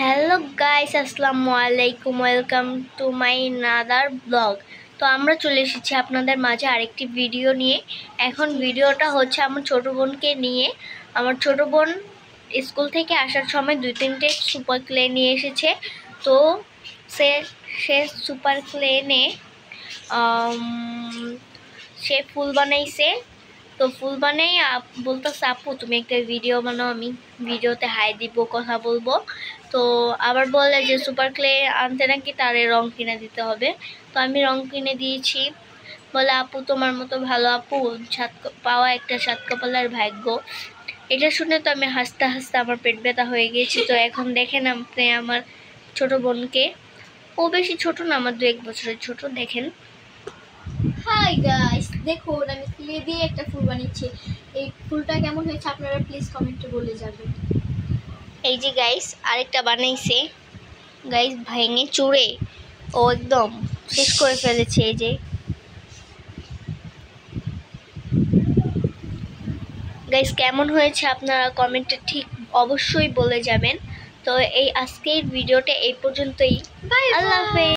Hello guys, আসসালামু আলাইকুম। Welcome to my another blog. তো আমরা চলে এসেছি আপনাদের মাঝে আরেকটি ভিডিও নিয়ে। এখন ভিডিওটা হচ্ছে আমার ছোটো বোনকে নিয়ে। আমার ছোটো বোন স্কুল থেকে আসার সময় 2-3টে সুপার ক্লে নিয়ে এসেছে। তো সে সুপার ক্লেনে সে ফুল বানাইছে। তো ফুল বানাই বলতেছে, আপু তুমি একটা ভিডিও বানাও, আমি ভিডিওতে হাই দিব, কথা বলবো। তো আবার বলে যে সুপার ক্লে আনতে নাকি তারে রং কিনে দিতে হবে। তো আমি রং কিনে দিয়েছি। বলে আপু তোমার মতো ভালো আপু পাওয়া একটা সাত কপালের ভাগ্য। এটা শুনে তো আমি হাসতে হাসতে আমার পেট ব্যথা হয়ে গিয়েছি। তো এখন দেখেন আপনি আমার ছোট বোনকে, ও বেশি ছোট না, আমার 2-1 বছরের ছোট। দেখেন। হাই গাইস, দেখুন আমি ক্লে দিয়ে একটা ফুল বানিয়েছি। এই ফুলটা কেমন হয়েছে আপনারা প্লিজ কমেন্টে বলে যাবেন। এই যে গাইস আরেকটা বানাইছে গাইস, ভেঙে চুড়ে ও একদম শেষ করে ফেলেছে। এই যে গাইস কেমন হয়েছে আপনারা কমেন্টে ঠিক অবশ্যই বলে যাবেন। তো এই আজকের ভিডিওটা এই পর্যন্তই। বাই আল্লাহ হাফেজ।